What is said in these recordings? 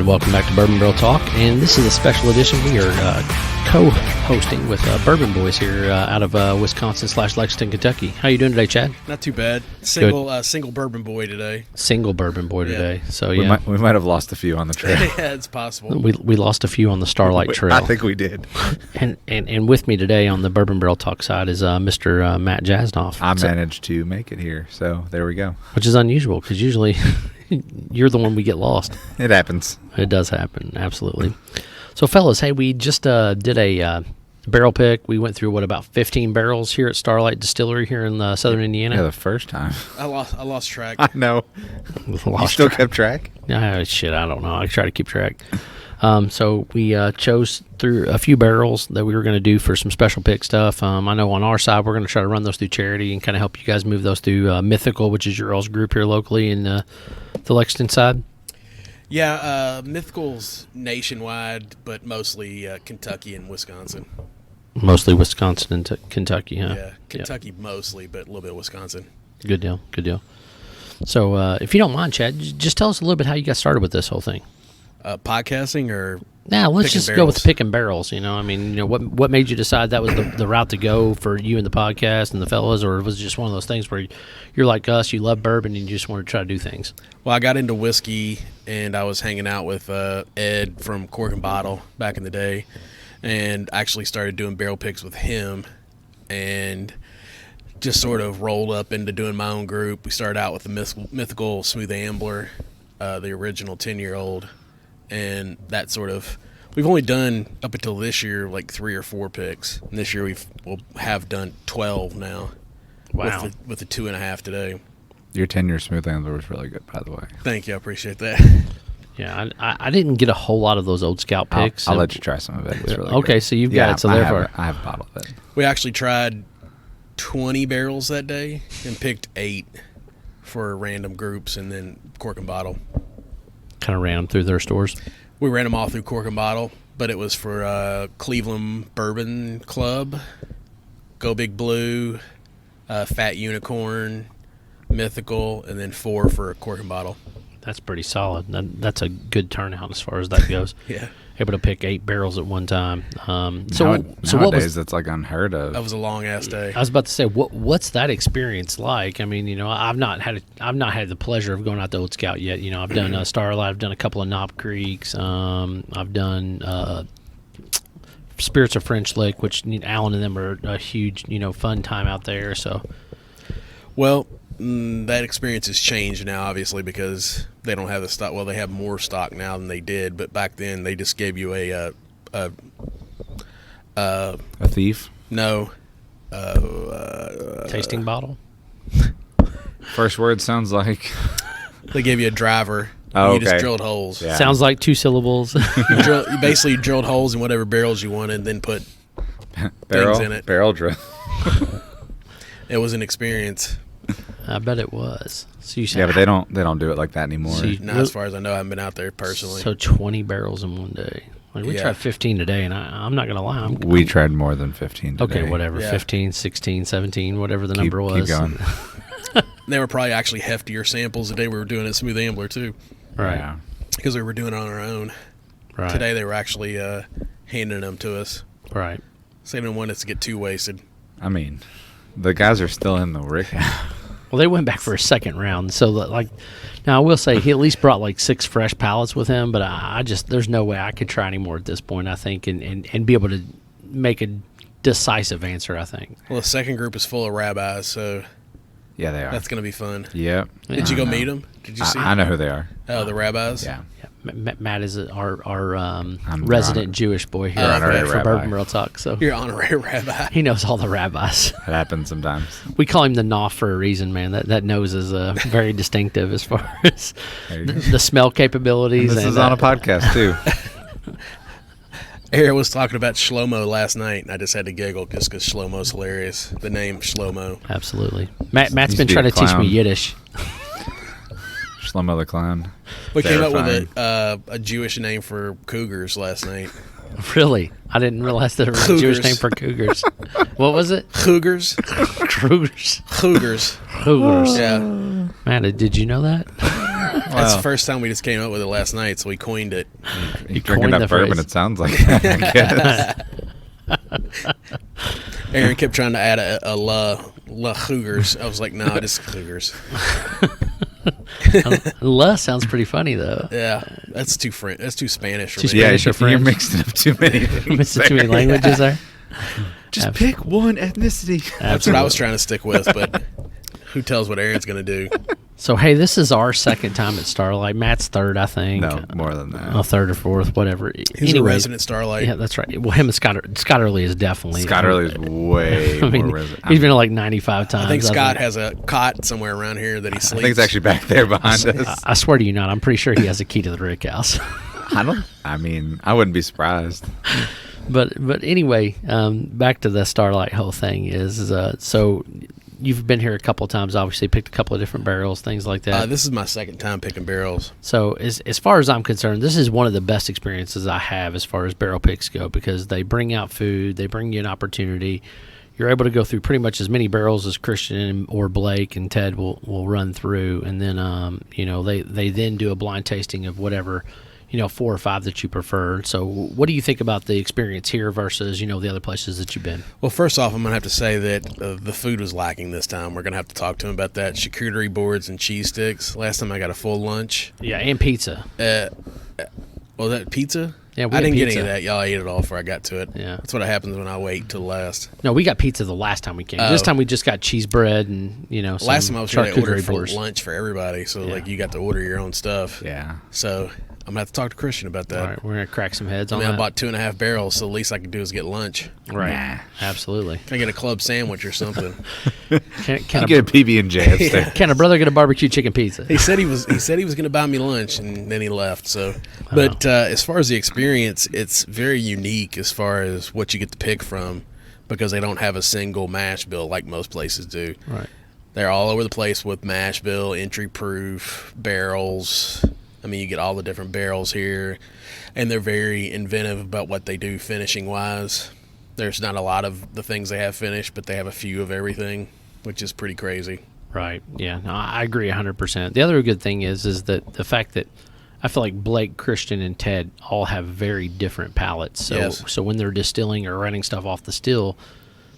And welcome back to Bourbon Barrel Talk. And this is a special edition. We are co-hosting with Bourbon Boys here out of Wisconsin/Lexington, Kentucky. How you doing today, Chad? Not too bad. Single bourbon boy today. Single bourbon boy today. So we might have lost a few on the trail. Yeah, it's possible. We lost a few on the Starlight Trail. I think we did. And with me today on the Bourbon Barrel Talk side is Mr. Matt Jasnoff. I managed to make it here, so there we go. Which is unusual because usually you're the one we get lost. It happens. It does happen, absolutely. So, fellas, hey, we just did a barrel pick. We went through, about 15 barrels here at Starlight Distillery here in southern Indiana? Yeah, the first time. I lost track. I know. You still kept track? Shit, I don't know. I try to keep track. So we chose through a few barrels that we were going to do for some special pick stuff. I know on our side, we're going to try to run those through charity and kind of help you guys move those through Mythical, which is your all's group here locally in the Lexington side. Yeah, Mythical's nationwide, but mostly Kentucky and Wisconsin. Mostly Wisconsin and Kentucky, huh? Yeah, Kentucky mostly, but a little bit of Wisconsin. Good deal, good deal. So if you don't mind, Chad, just tell us a little bit how you got started with this whole thing. Podcasting or let's just go with picking barrels. What made you decide that was the route to go for you and the podcast and the fellas, or was it just one of those things where you're like us, you love bourbon and you just want to try to do things? Well, I got into whiskey and I was hanging out with Ed from Cork and Bottle back in the day, and actually started doing barrel picks with him and just sort of rolled up into doing my own group. We started out with the Mythical Smooth Ambler, the original 10-year-old. And that sort of, we've only done up until this year like 3 or 4 picks. And this year we'll have done 12 now. Wow. With the 2.5 today. Your 10-year Smooth Ambler was really good, by the way. Thank you. I appreciate that. Yeah, I didn't get a whole lot of those Old Scout picks. I'll let you try some of it. It's really okay, good. So you've got it. So therefore, I have a bottle of it. We actually tried 20 barrels that day and picked 8 for random groups, and then Cork and Bottle. Kind of ran them through their stores. We ran them all through Cork and Bottle, but it was for Cleveland Bourbon Club, Go Big Blue, Fat Unicorn, Mythical, and then 4 for Cork and Bottle. That's pretty solid. That's a good turnout as far as that goes. Yeah. Able to pick 8 barrels at one time. Nowadays, that's like unheard of. That was a long ass day. I was about to say, what's that experience like? I mean, I've not had the pleasure of going out to Old Scout yet. I've done Starlight. I've done a couple of Knob Creeks. I've done Spirits of French Lick, which Alan and them are a huge fun time out there. So, well, that experience has changed now, obviously, because they don't have the stock. Well, they have more stock now than they did, but back then they just gave you a thief? No. Tasting bottle? First word sounds like... They gave you a driver. Oh, You okay. just drilled holes. Yeah. Sounds like 2 syllables. You basically drilled holes in whatever barrels you wanted and then put things in it. Barrel drill. It was an experience. I bet it was. So you said, Yeah, but they don't do it like that anymore. So Not as far as I know. I haven't been out there personally. So 20 barrels in one day. Like we tried 15 today, and I'm not going to lie. We tried more than 15 today. Okay, whatever. Yeah. 15, 16, 17, whatever the number was. Keep going. They were probably actually heftier samples the day we were doing it Smooth Ambler, too. Right. Yeah. Because we were doing it on our own. Right. Today they were actually handing them to us. Right. So they didn't want us to get too wasted. I mean, the guys are still in the rig. Well, they went back for a second round. So, now I will say he at least brought 6 fresh pallets with him, but I just, there's no way I could try anymore at this point, I think, and be able to make a decisive answer, I think. Well, the second group is full of rabbis, so Yeah, they are. that's going to be fun. Yep. Did you go meet them? Did you see I know who they are. Oh, the rabbis? Yeah. Matt is our I'm resident Jewish boy here honorary for Bourbon Barrel Talk. So You're honorary rabbi. he knows all the rabbis. It happens sometimes. We call him the Knopf for a reason, man. That nose is very distinctive as far as the smell capabilities. And this is on a podcast, too. Aaron was talking about Shlomo last night, and I just had to giggle just because Shlomo's hilarious. The name Shlomo. Absolutely. Matt's Used been to be trying a to teach me clown. Yiddish. Shlomo the Clown. We came up with Terrifying. a Jewish name for cougars last night. Really? I didn't realize there was a Jewish name for cougars. What was it? Cougars? Cougars. Cougars. Cougars. Yeah. Matt, did you know that? That's the first time we just came up with it last night, so we coined it. You drinking coined that the bourbon, phrase. it sounds like that, I guess. Aaron kept trying to add a La Cougars. I was like, no, just Cougars. La sounds pretty funny though. Yeah, that's too French. That's too Spanish for Too me. Yeah, Spanish or you're French? mixing up too many things. Missing too many languages there. Just pick one ethnicity. That's what I was trying to stick with, but who tells what Aaron's going to do? So hey, this is our second time at Starlight. Matt's third, I think. No, more than that. Third or fourth, whatever. He's a resident Starlight. Yeah, that's right. Well, him and Scott Early is definitely. Scott Early's way I mean, more resident. he's been to like 95 times. I think Scott has a cot somewhere around here that he sleeps. I think it's actually back there behind us. I swear to you not. I'm pretty sure he has a key to the Rick House. I mean, I wouldn't be surprised. But anyway, back to the Starlight whole thing is so you've been here a couple of times, obviously picked a couple of different barrels, things like that. This is my second time picking barrels. So as far as I'm concerned, this is one of the best experiences I have as far as barrel picks go, because they bring out food, they bring you an opportunity. You're able to go through pretty much as many barrels as Christian or Blake and Ted will run through, and then they then do a blind tasting of whatever 4 or 5 that you prefer. So what do you think about the experience here versus the other places that you've been? Well, first off, I'm going to have to say that the food was lacking this time. We're going to have to talk to him about that. Charcuterie boards and cheese sticks. Last time I got a full lunch. Yeah, and pizza. Was that pizza? Yeah, we I had didn't get pizza. any of that. Y'all ate it all before I got to it. Yeah. That's what happens when I wait till last. No, we got pizza the last time we came. This time we just got cheese bread and some Last time I was trying to order charcuterie for boards. lunch for everybody, so Yeah. like you got to order your own stuff. Yeah. So I'm gonna have to talk to Christian about that. All right, we're gonna crack some heads I on mean, I that. bought 2.5 barrels, so the least I could do is get lunch. Right, Nah. absolutely. Can I get a club sandwich or something? Can You get a PB&J upstairs. can a brother get a barbecue chicken pizza? He said he was gonna buy me lunch, and then he left. So, but as far as the experience, it's very unique as far as what you get to pick from, because they don't have a single mash bill like most places do. Right. They're all over the place with mash bill, entry proof barrels. I mean, you get all the different barrels here, and they're very inventive about what they do finishing wise. There's not a lot of the things they have finished, but they have a few of everything, which is pretty crazy. Right. Yeah. No, I agree 100%. The other good thing is that the fact that I feel like Blake, Christian, and Ted all have very different palates. So Yes. so when they're distilling or running stuff off the still,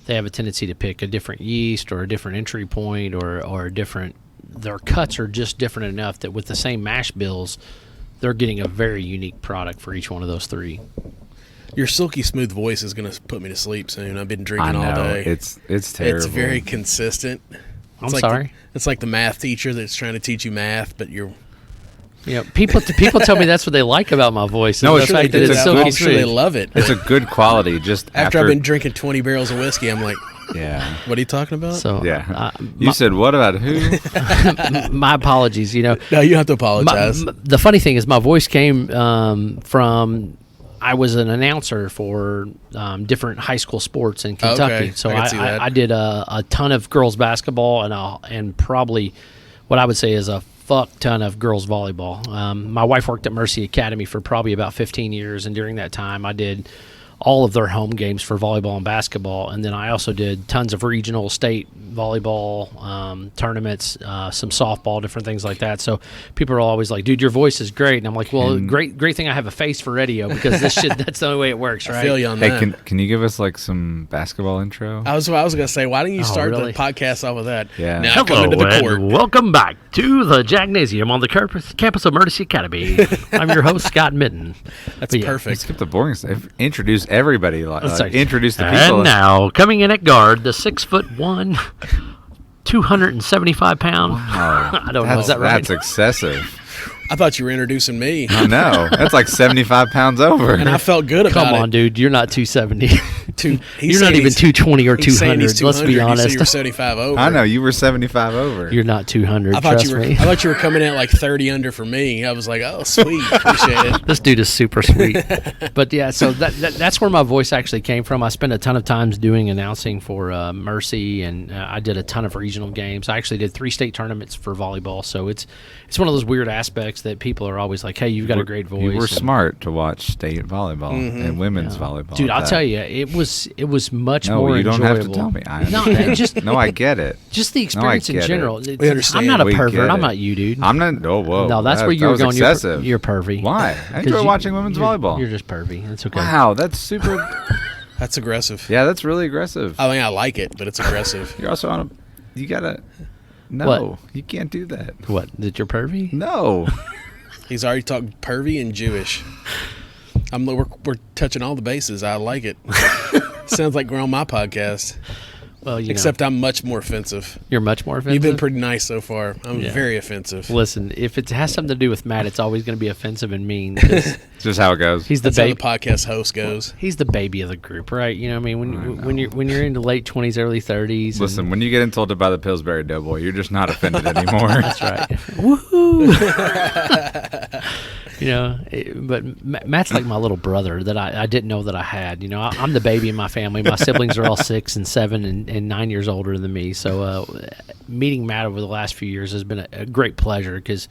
they have a tendency to pick a different yeast or a different entry point or a different. Their cuts are just different enough that with the same mash bills, they're getting a very unique product for each one of those three. Your silky smooth voice is going to put me to sleep soon. I've been I drinking know. all day. It's terrible. It's very consistent. I'm It's like sorry. It's like the math teacher that's trying to teach you math, but you're People tell me that's what they like about my voice. No, is it's the fact that it's it's a silky I'm sure they smooth. love it. It's a good quality. Just After I've been drinking 20 barrels of whiskey, I'm like, yeah. what are you talking about? So Yeah. You said what about who? my apologies. No, you have to apologize. The funny thing is my voice came from I was an announcer for different high school sports in Kentucky. Okay. So I can see that. I did a ton of girls basketball and probably what I would say is a fuck ton of girls volleyball. My wife worked at Mercy Academy for probably about 15 years, and during that time I did all of their home games for volleyball and basketball, and then I also did tons of regional, state volleyball tournaments, some softball, different things like that. So people are always like, "Dude, your voice is great," and I'm like, "Well, great thing I have a face for radio because this shit that's the only way it works, right?" I feel you on Hey, that. can you give us like some basketball intro? I was going to say, why didn't you start really? the podcast off with that? Yeah. Now come into the court. and welcome back to the Jagnasium on the campus of Mercy Academy. I'm your host, Scott Mitten. That's But yeah, perfect. Skip the boring stuff. Introduce everybody. Let's say- Introduce the people. And now, coming in at guard, the 6'1", 275-pound. I don't know. Is that right? That's excessive. I thought you were introducing me, I know. That's like 75 pounds over. and I felt good about Come it. on, dude. You're not 270. He's You're not saying even he's- 220 or He's saying he's 200. Let's be 200. You said honest. you were 75 over. I know. You were 75 over. You're not 200. I thought Trust me. I thought you were coming in at like 30 under for me. I was like, oh, sweet. Appreciate it. This dude is super sweet. But yeah, so that's where my voice actually came from. I spent a ton of times doing announcing for Mercy, and I did a ton of regional games. I actually did 3 state tournaments for volleyball. So it's one of those weird aspects that people are always like, hey, you've got a great voice. You were And- smart to watch state volleyball and women's volleyball. Dude, at I'll that. tell you, it was much No, more you don't enjoyable. have to tell me. No, it just no, I get it. just the experience in get it. general. We understand. I'm not a We pervert. get I'm it. not you, dude. I'm not. Oh, whoa. No, that's where you that were was going. Excessive. You're pervy. Why? I 'Cause enjoy watching women's volleyball. You're just pervy. It's okay. Wow, that's super. That's aggressive. Yeah, that's really aggressive. I mean, I like it, but it's aggressive. You're also on a. You gotta. No, What? you can't do that. What? That you're pervy? No. He's already talked pervy and Jewish. We're touching all the bases. I like it. Sounds like we're on my podcast. Well, Except I'm much more offensive. you're much more offensive. You've been pretty nice so far. I'm Yeah. very offensive. Listen, if it has something to do with Matt, it's always going to be offensive and mean. 'Cause It's just how it goes. he's the That's how the baby. podcast host goes. He's the baby of the group, right? You know, what I mean, when you're in the late 20s, early 30s. Listen, when you get insulted by the Pillsbury Doughboy, you're just not offended anymore. That's right. Woohoo! But Matt's like my little brother that I didn't know that I had. You know, I'm the baby in my family. My siblings are all 6 and 7 and 9 years older than me. So meeting Matt over the last few years has been a great pleasure because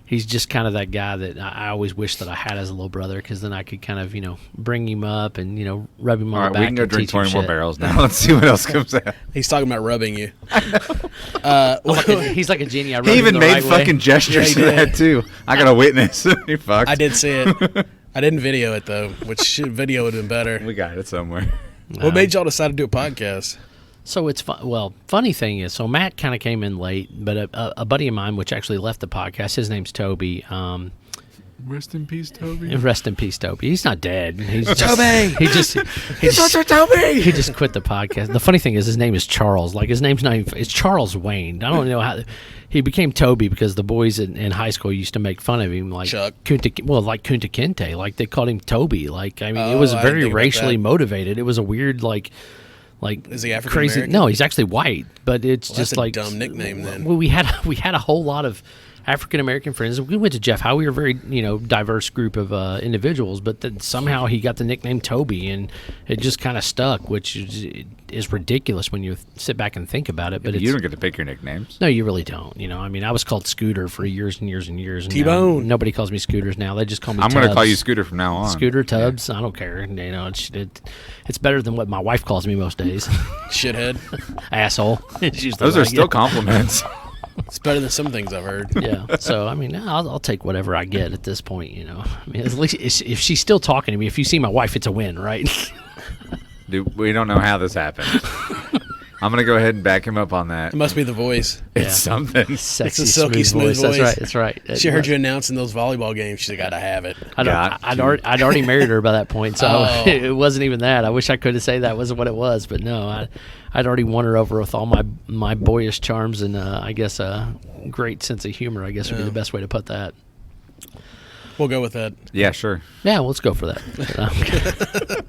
he's just kind of that guy that I always wish that I had as a little brother because then I could kind of, bring him up and, rub him on All the right, back we can go and drink teach him 20 more shit. barrels now. Let's see what else comes out. He's talking about rubbing you. He's like a genie. I rub He him even the made right way. fucking gestures Yeah, to he did. that, too. I got a witness. He fucked. I did see it. I didn't video it though, which video would have been better. We got it somewhere. What made y'all decide to do a podcast? So it's fun. Well, funny thing is, so Matt kind of came in late, but a buddy of mine, which actually left the podcast, his name's Toby. Rest in peace, Toby. Rest in peace, Toby. He's not dead. He's just, Toby! He just Toby! he just quit the podcast. The funny thing is, his name is Charles. Like his name's not even. It's Charles Wayne. I don't know how. He became Toby because the boys in high school used to make fun of him, like Chuck. like Kunta Kinte. Like they called him Toby. Like I mean, it was I didn't very think about racially that. motivated. It was a weird like. Is he African crazy? American? No, he's actually white. But it's Well, just that's a like dumb nickname then. Well, we had a whole lot of African American friends. We went to Jeff Howe. We were a very diverse group of individuals. But then somehow he got the nickname Toby, and it just kind of stuck, which is ridiculous when you sit back and think about it. But You don't get to pick your nicknames. no, you really don't. I mean, I was called Scooter for years and years and years. And now T-Bone. nobody calls me Scooters now. They just call me. I'm going to call Tubbs. you Scooter from now on. Scooter Tubbs. I don't care. It's better than what my wife calls me most days. Shithead. Asshole. It's usually Those what are I still get. compliments. It's better than some things I've heard. Yeah. So I mean, I'll take whatever I get at this point. I mean, at least if she's still talking to me, if you see my wife, it's a win, right? Dude, we don't know how this happened. I'm going to go ahead and back him up on that. It must be the voice. It's Yeah. something. Sexy, silky smooth That's voice. right. That's right. She heard you announcing those volleyball games. She's got to have it. I'd already married her by that point, so Oh. it wasn't even that. I wish I could have said that wasn't what it was, but no, I'd already won her over with all my boyish charms and I guess a great sense of humor. I guess would be the best way to put that. We'll go with that. Yeah, sure. Yeah, well, let's go for that.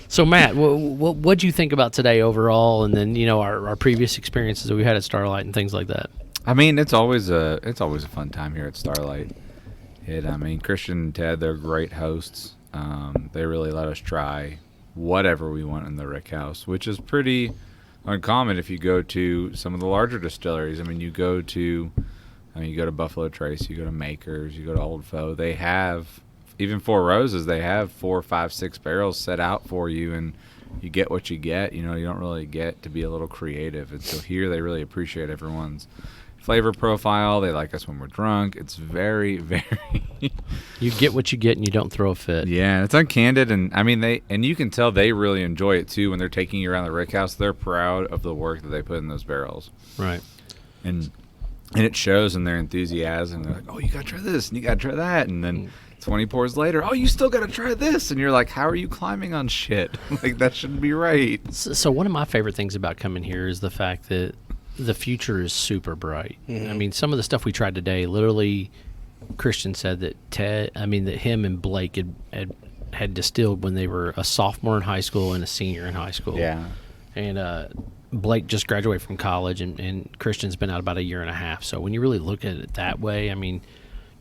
So, Matt, what'd you think about today overall, and then our previous experiences that we had at Starlight and things like that? I mean, it's always a fun time here at Starlight. Christian and Ted, they're great hosts. They really let us try whatever we want in the Rick House, which is pretty uncommon if you go to some of the larger distilleries. I mean, you go to Buffalo Trace, you go to Makers, you go to Old Foe. They have, even Four Roses, they have 4, 5, 6 barrels set out for you, and you get what you get. You don't really get to be a little creative. And so here they really appreciate everyone's flavor profile. They like us when we're drunk. It's very, very... You get what you get, and you don't throw a fit. Yeah, it's uncandid, and you can tell they really enjoy it too when they're taking you around the Rick House. They're proud of the work that they put in those barrels. Right. And it shows in their enthusiasm. They're like, oh, you got to try this, and you got to try that. And then 20 pours later, oh, you still got to try this. And you're like, how are you climbing on shit? Like, that shouldn't be right. So one of my favorite things about coming here is the fact that the future is super bright. Mm-hmm. I mean, some of the stuff we tried today, literally, Christian said that that him and Blake had distilled when they were a sophomore in high school and a senior in high school. Yeah. And Blake just graduated from college, and Christian's been out about a year and a half. So when you really look at it that way, I mean,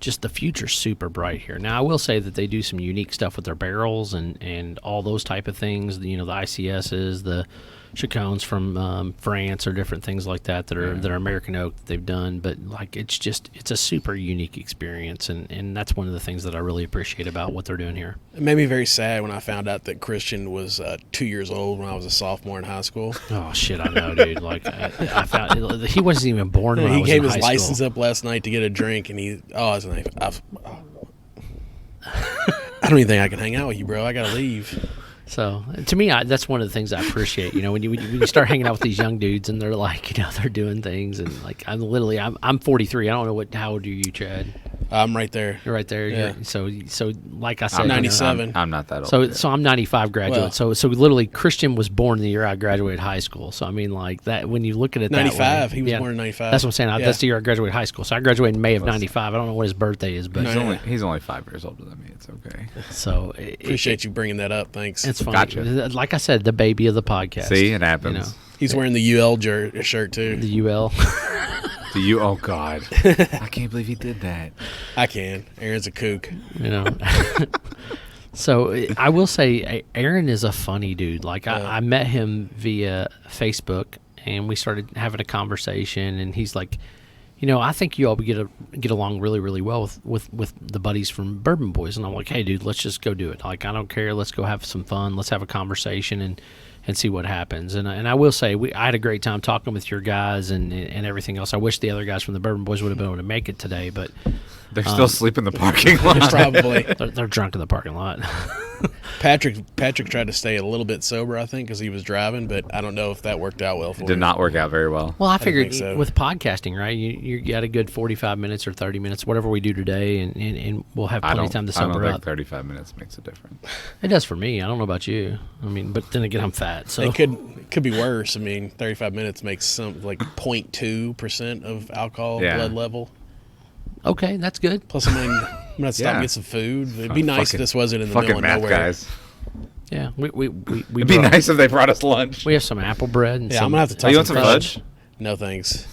just the future's super bright here. Now, I will say that they do some unique stuff with their barrels and all those type of things. You know, the ICSs, the Chacones from France, or different things like that that are American oak that they've done. But like, it's a super unique experience, and that's one of the things that I really appreciate about what they're doing here. It made me very sad when I found out that Christian was 2 years old when I was a sophomore in high school. Oh shit, I know, dude. Like I found he wasn't even born when I He was gave in his high license school. up last night to get a drink, and I don't even think I can hang out with you, bro. I gotta leave. So to me, that's one of the things I appreciate. You know, when you start hanging out with these young dudes and they're like, you know, they're doing things, and like I'm 43. I don't know how old are you, Chad? I'm right there. You're right there. Yeah. So like I said, I'm you know, 97. I'm not that old. So I'm 95 graduate. Well, so literally Christian was born the year I graduated high school. So I mean, like that, when you look at it 95. that way, He was born in 95. That's what I'm saying. Yeah. That's the year I graduated high school. So I graduated in May of 95. I don't know what his birthday is, but He's only 5 years older than me. It's okay. so Appreciate you bringing that up. Thanks. It's funny. Gotcha. Like I said, the baby of the podcast. See, it happens. You know, He's wearing the UL shirt too. the UL. Oh God, I can't believe he did that. I can. Aaron's a kook. You know. So I will say, Aaron is a funny dude. Like I met him via Facebook, and we started having a conversation, and he's like, you know, I think you all get along really, really well with the buddies from Bourbon Boyz. And I'm like, hey, dude, let's just go do it. Like, I don't care. Let's go have some fun. Let's have a conversation and see what happens. And I will say, I had a great time talking with your guys and everything else. I wish the other guys from the Bourbon Boyz would have been able to make it today, but They're still asleep in the parking lot. Probably. they're drunk in the parking lot. Patrick tried to stay a little bit sober, I think, because he was driving, but I don't know if that worked out well for him. Did not work out very well. Well, I figured think so. with podcasting, right? You got a good 45 minutes or 30 minutes, whatever we do today, and we'll have plenty of time to I don't sober think up. 35 minutes makes a difference. It does for me. I don't know about you. I mean, but then again, I'm fat, so It could be worse. I mean, 35 minutes makes some like 0.2% of alcohol blood level. okay, that's good. Plus, I'm gonna stop and get some food. It'd be nice if this wasn't in the middle Fucking of math nowhere. guys. Yeah, we It'd be nice if they brought us lunch. We have some apple bread and Yeah, some, I'm gonna have to Oh, talk you want some fudge? No thanks.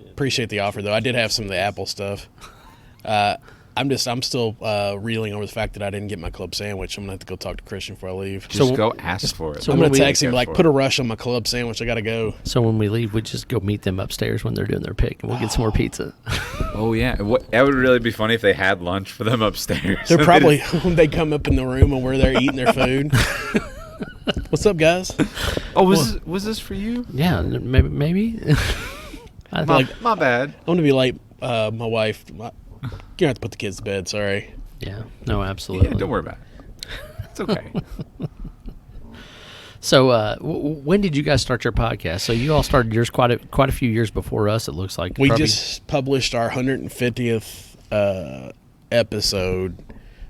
Appreciate the offer though. I did have some of the apple stuff. I'm still reeling over the fact that I didn't get my club sandwich. I'm gonna have to go talk to Christian before I leave. Just go ask for it. so I'm when gonna we- text him like, put a rush on my club sandwich. I gotta go. So when we leave, we just go meet them upstairs when they're doing their pick, and we'll get some more pizza. Oh yeah, that would really be funny if they had lunch for them upstairs. They're probably when they come up in the room and we're there eating their food. What's up, guys? Oh, was this for you? Yeah, maybe. I thought, My bad. I'm gonna be late. My wife. You're gonna have to put the kids to bed. Sorry. yeah, no, absolutely. Yeah, don't worry about it. It's okay. So, when did you guys start your podcast? So you all started yours quite a few years before us. It looks like We Probably- just published our 150th episode,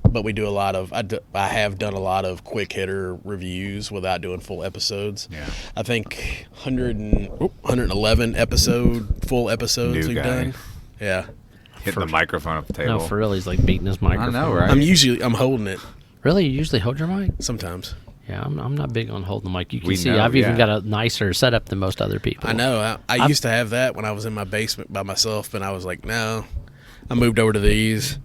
but we do a lot of. I have done a lot of quick hitter reviews without doing full episodes. Yeah. I think 111 full episodes New we've guy. done. Yeah. Hitting the microphone up the table. No, for real, he's like beating his microphone. know, right? I'm holding it Really, you usually hold your mic? sometimes. Yeah, I'm not big on holding the mic. You can We see know, I've even yeah. got a nicer setup than most other people. I know. I used to have that when I was in my basement by myself, but I was like, no. I moved over to these.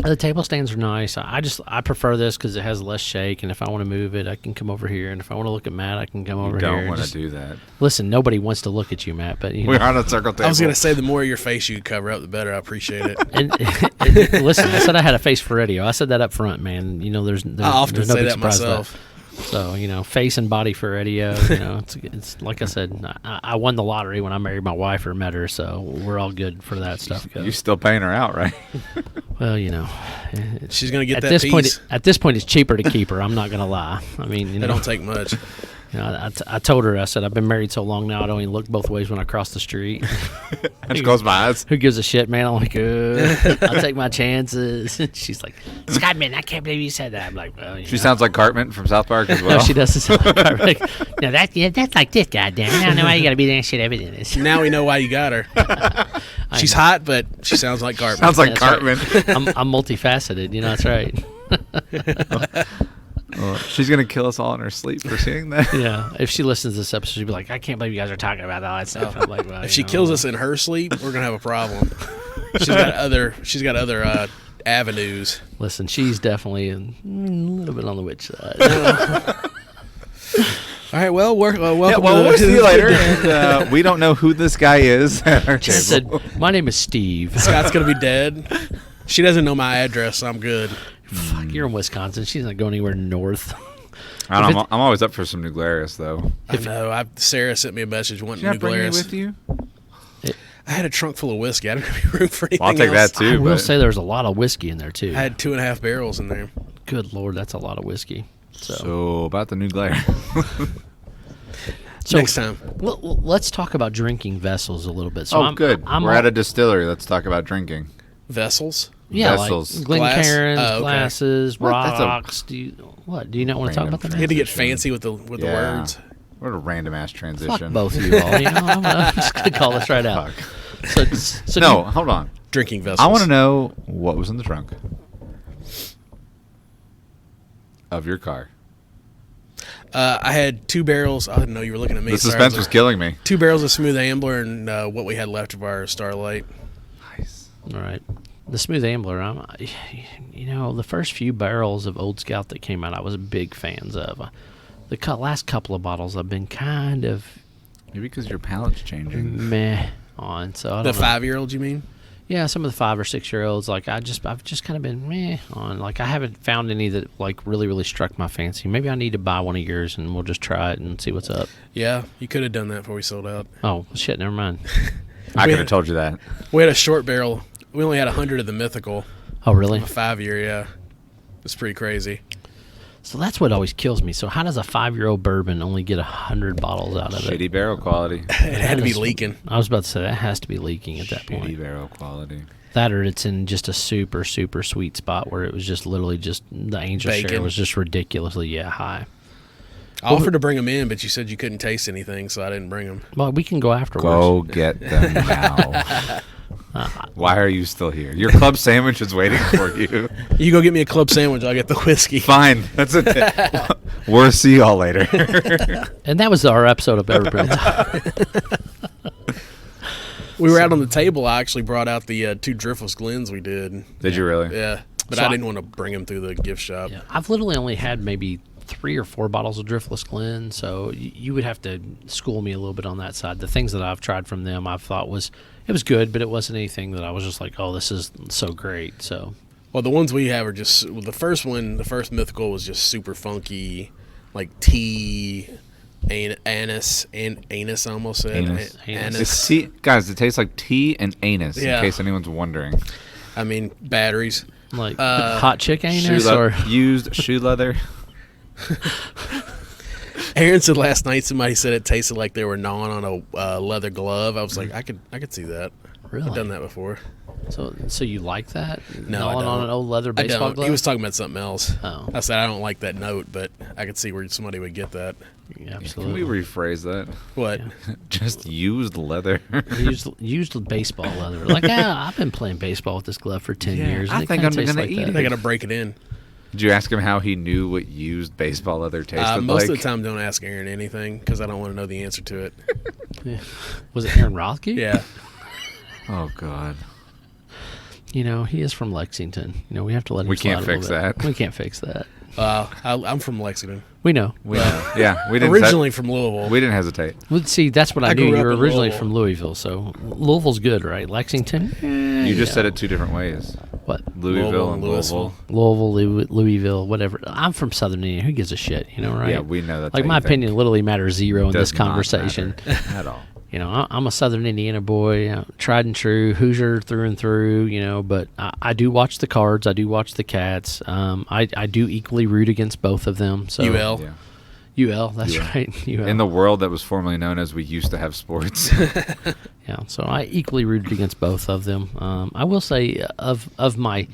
The table stands are nice. I prefer this because it has less shake, and if I want to move it, I can come over here, and if I want to look at Matt, I can come over You here. don't want to Just- do that. Listen, nobody wants to look at you, Matt, but you We're know. on a circle table. I was going to say the more of your face you cover up, the better. I appreciate it. And listen, I said I had a face for radio. I said that up front, man. You know, there's I often there's no say big that surprise to myself. So, you know, face and body for radio. You know, it's like I said, I won the lottery when I married my wife or met her, so we're all good for that stuff. You still paying her out, right? Well, you know, She's going to get at that this piece. point, it's cheaper to keep her. I'm not gonna lie. I mean, you It know, don't take much. you know, I told her, I said, I've been married so long now, I don't even look both ways when I cross the street. I just close my eyes. Who gives a shit, man? I'm like, I'll take my chances. She's like, Scott, man, I can't believe you said that. I'm like, well, you She know. sounds like Cartman from South Park as well. No, she doesn't sound like her. Like, no, that's like this, goddamn. I don't know why you got to be that shit every day. Now we know why you got her. She's hot, but she sounds like Cartman. Sounds like That's right. Cartman. I'm multifaceted. You know, that's right. Well, she's gonna kill us all in her sleep for seeing that. Yeah. If she listens to this episode, she'll be like, I can't believe you guys are talking about all that stuff. I'm like, well, If she kills us in her sleep, we're going to have a problem. She's got other avenues. Listen, she's definitely a little bit on the witch side. All right, well, welcome. Yeah, well, we'll see you later. And, we don't know who this guy is at our She table. said, "My name is Steve." Scott's gonna be dead. She doesn't know my address, so I'm good. Fuck, you're in Wisconsin. She's not going anywhere north. I don't know, I'm always up for some New Glarus, though. I know. Sarah sent me a message wanting Did you New not bring me Glarus. with you? I had a trunk full of whiskey. I didn't have any room for anything Well, I'll take else. that too. I will but say there's a lot of whiskey in there too. I had 2.5 barrels in there. Good Lord, that's a lot of whiskey. So about the New Glarus. So Next time. let's talk about drinking vessels a little bit. So Good. We're at a distillery. Let's talk about drinking. Vessels? yeah, vessels. like Glencairns, Glass? Oh, okay. glasses, What? That's a- rocks. Do you not want to talk Random about that? You had to get fancy with the words. What a random ass Fuck transition. both of you all. You know, I'm just gonna call this right out. Fuck. So No, hold on. Drinking vessels. I want to know what was in the trunk of your car. I had 2 barrels. I didn't know you were looking at me. The Sorry, suspense I was killing me. 2 barrels of Smooth Ambler and what we had left of our Starlight. Nice. All right. The Smooth Ambler, the first few barrels of Old Scout that came out, I was big fans of. The last couple of bottles, I've been kind of Maybe because your palate's changing. meh on. So I The don't know. 5-year-old, you mean? Yeah, some of the 5 or 6 year olds, like I've just kind of been meh on. Like I haven't found any that like really struck my fancy. Maybe I need to buy one of yours and we'll just try it and see what's up. Yeah, you could have done that before we sold out. Oh shit, never mind. I could have told you that. We had a short barrel. We only had 100 of the Mythical. Oh really? A 5-year, yeah. It's pretty crazy. So that's what always kills me. So how does a 5-year-old bourbon only get 100 bottles out of it? Shitty barrel quality. It had to be is- leaking. I was about to say that has to be leaking at that Shitty point. barrel quality. That or it's in just a super sweet spot where it was just literally just the angel share Bacon. was just ridiculously high. I offered to bring them in, but you said you couldn't taste anything, so I didn't bring them. Well, we can go afterwards. Go get them now. Why are you still here? Your club sandwich is waiting for you. You go get me a club sandwich, I'll get the whiskey. Fine. That's it. We'll see y'all later. And that was our episode of Evergreen. We were out on the table. I actually brought out the 2 Driftless Glens we did. Did you really? Yeah, but So I didn't want to bring them through the gift shop. Yeah, I've literally only had maybe 3 or 4 bottles of Driftless Glen, so you would have to school me a little bit on that side. The things that I've tried from them, I've thought it was good, but it wasn't anything that I was just like, oh, this is so great. So Well, the ones we have are just the first one. The first Mythical was just super funky, like tea, anise, and anus. I almost said Anus. Anus. It's tea, guys, it tastes like tea and anus, Yeah. in case anyone's wondering. I mean, batteries. like hot chick anus Shoe or used shoe leather. Aaron said last night somebody said it tasted like they were gnawing on a leather glove. I was like, I could see that. Really? I've done that before. so you like that? No, I Gnawing on don't. an old leather I baseball don't. glove? He was talking about something else. Oh. I said I don't like that note, but I could see where somebody would get that. Yeah, Can absolutely. we rephrase that? What? Just used leather. used baseball leather. Like, I've been playing baseball with this glove for 10 years. and I it think kinda I'm tastes gonna like eat that. it. They got to break it in. Did you ask him how he knew what used baseball leather tasted Most like? of the time, don't ask Aaron anything because I don't want to know the answer to it. Yeah. Was it Aaron Rothke? Yeah. Oh God. You know, he is from Lexington. You know, we have to let him We slide can't a little fix bit. that. We can't fix that. I'm from Lexington. We know. We know. Yeah, we didn't. Originally from Louisville. we didn't hesitate. Well, see, that's what I, I knew. grew You up were in originally Louisville. from Louisville, so Louisville's good, right? Lexington? You just said it 2 different ways. What? Louisville and Louisville. Louisville. Louisville, whatever. I'm from Southern Indiana. Who gives a shit? You know, right? Yeah, we know that. Like, my opinion literally matters zero in this conversation. At all. You know, I'm a Southern Indiana boy, tried and true, Hoosier through and through, you know, but I do watch the Cards. I do watch the Cats. I do equally root against both of them. So UL. Yeah. UL, that's UL. right. UL. In the world that was formerly known as we used to have sports. Yeah, so I equally rooted against both of them. I will say, of my,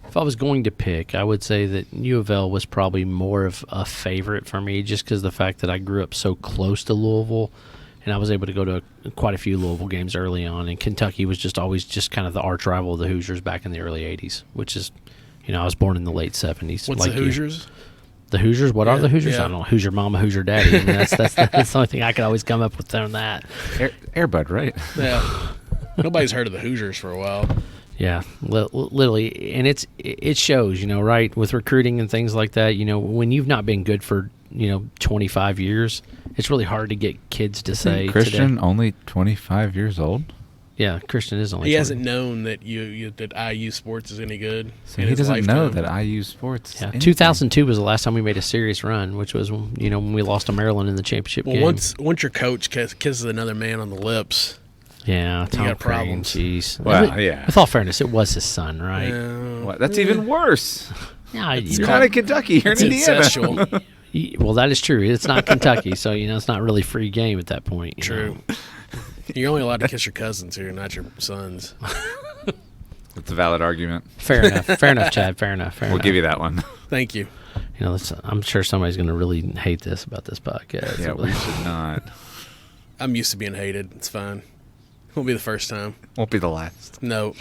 if I was going to pick, I would say that U of L was probably more of a favorite for me, just because the fact that I grew up so close to Louisville, and I was able to go to quite a few Louisville games early on. And Kentucky was just always just kind of the arch rival of the Hoosiers back in the early '80s, which is, you know, I was born in the late '70s. What's like the you. Hoosiers? The Hoosiers? What are the Hoosiers? yeah. I don't know. Who's your mama? Who's your daddy? I mean, that's the only thing I could always come up with on that. Airbud, right? Yeah. Nobody's heard of the Hoosiers for a while. Yeah, literally, and it shows, right, with recruiting and things like that. When you've not been good for 25 years, it's really hard to get kids to say Christian today. only 25 years old. Yeah, Christian is only. He 20. hasn't known that that IU sports is any good. So in he his doesn't know lifetime. that IU sports. is Yeah, anything. 2002 was the last time we made a serious run, which was when we lost to Maryland in the championship Well, game. once your coach kisses another man on the lips, Yeah, Tom got Crane, problems. jeez. Well, yeah. With all fairness, it was his son, right? What? That's even worse. Yeah, You're not in Kentucky. You're in it's Indiana. incestual. well, that is true. It's not Kentucky, so it's not really free game at that point. you True. know. You're only allowed to kiss your cousins here, not your sons. That's a valid argument. Fair enough. Fair enough, Chad. Fair enough. We'll give you that one. Thank you. I'm sure somebody's going to really hate this about this podcast. Yeah, we should not. I'm used to being hated. It's fine. Won't be the first time. Won't be the last. No.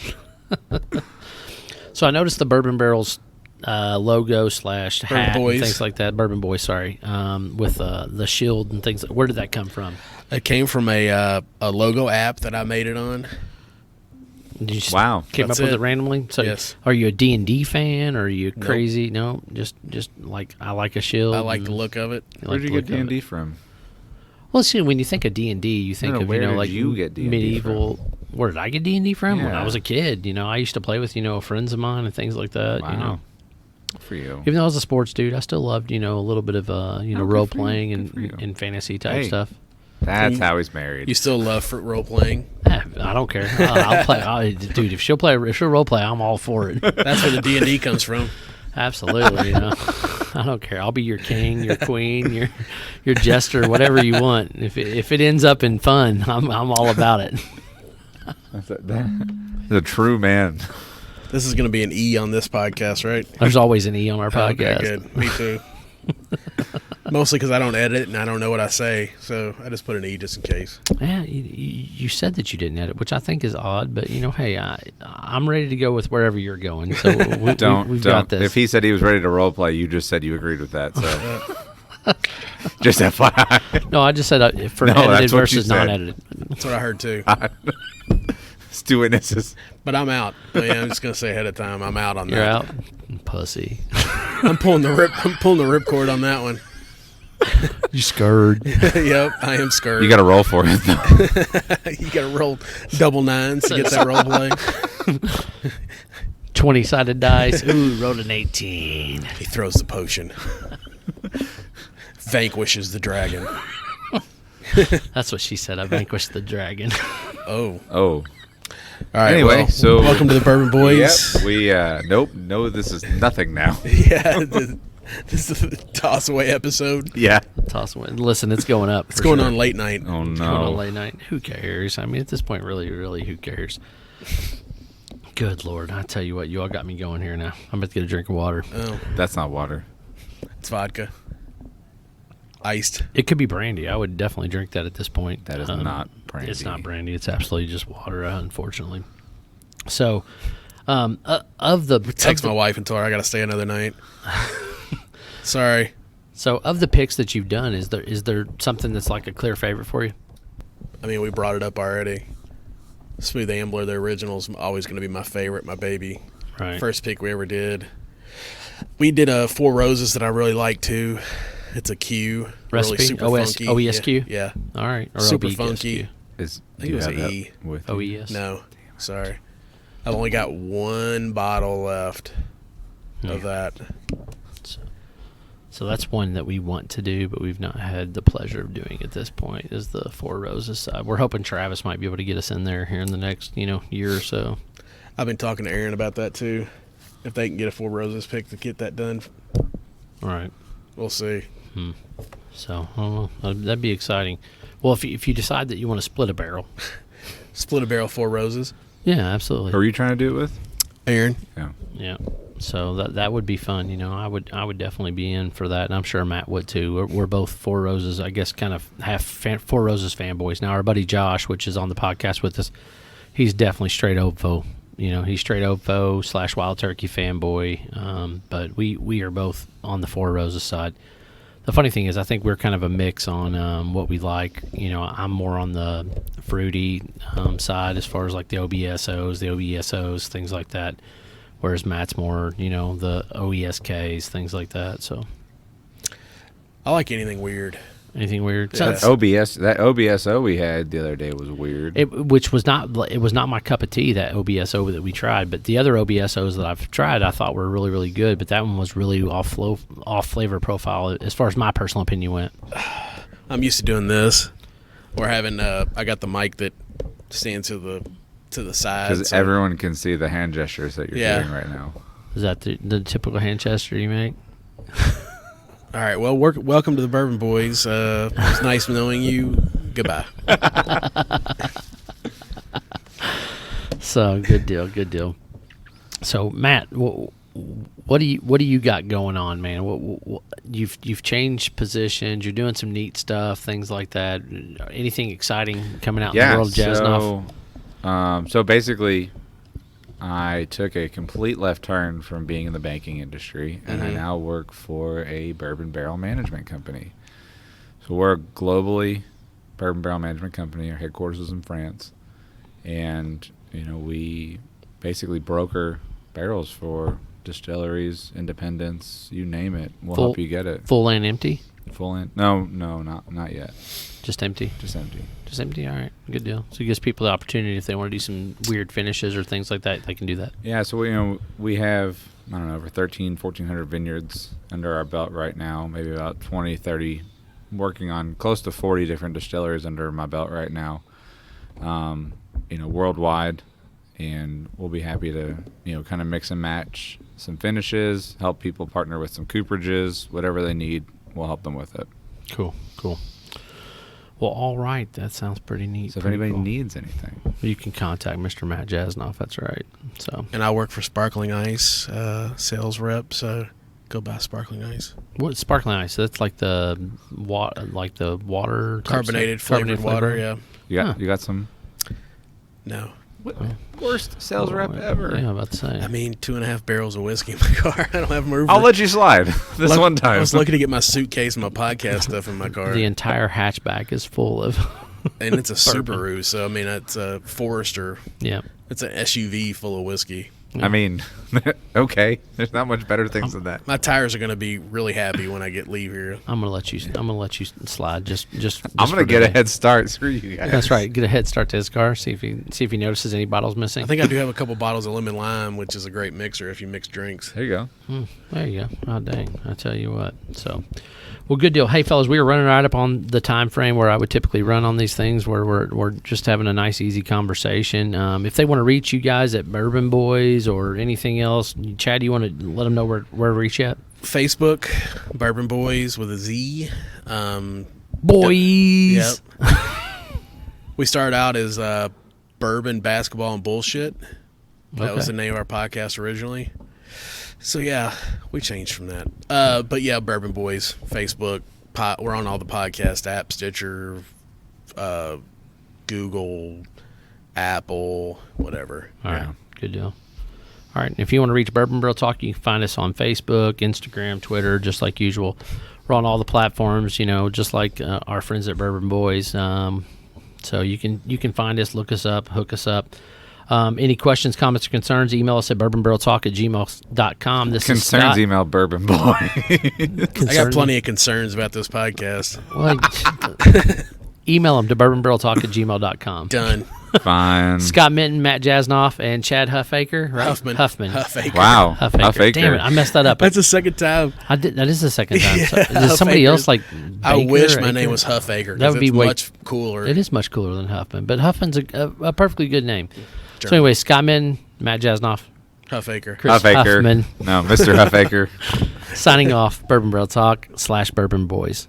So I noticed the Bourbon Barrels logo / hat and Boyz. things like that. Bourbon Boys, sorry, with the shield and things. Where did that come from? It came from a logo app that I made it on. Did you just Wow. came That's up with it. it randomly? So Yes. Are you a D&D fan? Or are you Nope. crazy? No, just like I like a shield. I like and the look of it. I like Where'd you the get look of D&D it. from? Well, see, when you think of D&D, you think No, of where did like you get D&D medieval. Where did I get D&D from? When I Yeah. was a kid, I used to play with friends of mine and things like that. Wow. Good for you. Even though I was a sports dude, I still loved a little bit of good role for you, playing good for you. and fantasy type Hey. stuff. That's how he's married. You still love for role playing. I don't care. I'll play, dude. If she'll role play, I'm all for it. That's where the D&D comes from. Absolutely. I don't care. I'll be your king, your queen, your jester, whatever you want. If it ends up in fun, I'm all about it. That's a true man. This is going to be an E on this podcast, right? There's always an E on our podcast. Okay, good. Me too. Mostly because I don't edit and I don't know what I say, so I just put an E just in case. Yeah, you said that you didn't edit, which I think is odd, but hey, I'm ready to go with wherever you're going. So we've Don't. got this. If he said he was ready to role play, you just said you agreed with that. So, just FYI. No, I just said for No, edited that's what you versus said. non-edited. That's what I heard too. It's two witnesses. But I'm out. Yeah, I'm just going to say ahead of time, I'm out on You're that. out, pussy. I'm pulling the ripcord on that one. You scared? Yep, I am scared. You got to roll for it, though. You got to roll double nines to get that role play. 20-sided dice. Ooh, rolled an 18. He throws the potion. Vanquishes the dragon. That's what she said. I vanquished the dragon. Oh. Oh. All right. Anyway, well, so- welcome to the Bourbon Boys. Yep. We, nope. No, this is nothing now. Yeah. This is a toss away episode. Yeah. Toss one. Listen, it's going up. It's going on late night. Oh, It's going on no. late night. Who cares? I mean, at this point, really, who cares? Good Lord. I tell you what, you all got me going here now. I'm about to get a drink of water. Oh, That's not water. it's vodka. Iced. It could be brandy. I would definitely drink that at this point. That is not brandy. It's not brandy. It's absolutely just water, unfortunately. So, of the Text my wife and tell her I got to stay another night. Sorry. So of the picks that you've done, is there something that's like a clear favorite for you? I mean, we brought it up already. Smooth Ambler, the original's always going to be my favorite, my baby. Right. First pick we ever did. We did a Four Roses that I really like too. It's a Q. Recipe? Really super funky. OESQ? Yeah. All right. Or Super OBSQ. funky. Is, I think do it you was have a that E. with you? OES. No, sorry. I've only got one bottle left of that. So that's one that we want to do, but we've not had the pleasure of doing at this point, is the Four Roses side. We're hoping Travis might be able to get us in there here in the next, year or so. I've been talking to Aaron about that too. If they can get a Four Roses pick to get that done, All right. we'll see. So, I don't know. That'd be exciting. Well, if you decide that you want to split a barrel. Split a barrel Four Roses. Yeah, absolutely. Who are you trying to do it with? Aaron. Yeah. Yeah. So that would be fun. I would definitely be in for that, and I'm sure Matt would too. We're both Four Roses, I guess, kind of half Four Roses fanboys. Now our buddy Josh, which is on the podcast with us, he's definitely straight OPFO. He's straight OPFO / Wild Turkey fanboy. But we are both on the Four Roses side. the funny thing is, I think we're kind of a mix on what we like. You know, I'm more on the fruity side as far as like the OBSOs, things like that. Whereas Matt's more, you know, the OESKs, things like that. So I like anything weird. anything weird? That OBSO we had the other day was weird. It was not my cup of tea, that OBSO that we tried, but the other OBSOs that I've tried I thought were really, really good, but that one was really off flavor profile as far as my personal opinion went. I'm used to doing this. We're having I got the mic that stands to the side. Because everyone can see the hand gestures that you're doing right now. Is that the typical hand gesture you make? All right. Well, welcome to the Bourbon Boys. It's nice knowing you. Goodbye. So good deal. So Matt, what do you got going on, man? What you've changed positions. You're doing some neat stuff, things like that. Anything exciting coming out in the world of Jasnoff? So basically, I took a complete left turn from being in the banking industry, and I now work for a bourbon barrel management company. So we're a globally bourbon barrel management company. Our headquarters is in France, and we basically broker barrels for distilleries, independents, you name it. We'll help you get it. Full and empty? Full and no, not yet. Just empty? Just empty. Just empty? All right. Good deal. So it gives people the opportunity, if they want to do some weird finishes or things like that, they can do that. Yeah, so we have, I don't know, over 1,400 vineyards under our belt right now, maybe about 20, 30, working on close to 40 different distilleries under my belt right now, worldwide. And we'll be happy to, kind of mix and match some finishes, help people partner with some cooperages, whatever they need, we'll help them with it. Cool. Well, all right. That sounds pretty neat. So if anybody needs anything, you can contact Mr. Matt Jasnoff. That's right. So. And I work for Sparkling Ice, sales rep. So go buy Sparkling Ice. What Sparkling Ice? That's like the water, carbonated flavored water. Yeah. You got some? No. Worst sales rep ever. Yeah, I'm about to say. I mean, 2.5 barrels of whiskey in my car. I don't have room. I'll let you slide one time. I was lucky to get my suitcase and my podcast stuff in my car. The entire hatchback is full of. And it's a Subaru, so I mean, it's a Forester. Yeah. It's an SUV full of whiskey. Yeah. I mean, okay. There's not much better things than that. My tires are going to be really happy when I leave here. I'm gonna let you slide. Just I'm gonna get a head start. Screw you guys. That's right. Get a head start to his car. See if he notices any bottles missing. I think I do have a couple bottles of lemon lime, which is a great mixer if you mix drinks. There you go. There you go. Oh dang! I tell you what. So, well, good deal. Hey fellas, we were running right up on the time frame where I would typically run on these things, where we're just having a nice, easy conversation. If they want to reach you guys at Bourbon Boys or anything else, Chad, you want to let them know where to reach you at? Facebook, Bourbon Boys with a Z. Boys. Yep. We started out as Bourbon, Basketball, and Bullshit. That was the name of our podcast originally. So, yeah, we changed from that. But, yeah, Bourbon Boys, Facebook. We're on all the podcast apps, Stitcher, Google, Apple, whatever. All right. Good deal. All right. If you want to reach Bourbon Barrel Talk, you can find us on Facebook, Instagram, Twitter, just like usual. We're on all the platforms, just like our friends at Bourbon Boys. So you can find us, look us up, hook us up. Any questions, comments, or concerns, email us at bourbonbarreltalk@gmail.com. This concerns, is Scott. Email Bourbon Boy. I got plenty of concerns about this podcast. Well, email them to bourbonbarreltalk@gmail.com. Done. Fine. Scott Minton, Matt Jasnoff, and Chad Huffaker. Right? Huffman. Huffaker. Wow. Huffaker. Damn it, I messed that up. That's the second time. That is the second time. Yeah, So, is somebody Huffaker. else like I Baker wish or my name Aker? was Huffaker. That would be much cooler. It is much cooler than Huffman, but Huffman's a perfectly good name. Sure. So anyway, Scott Minton, Matt Jasnoff, Huffaker. Chris Huffaker. Huffman, No, Mr. Huffaker. signing off. Bourbon Barrel Talk /Bourbon Boys.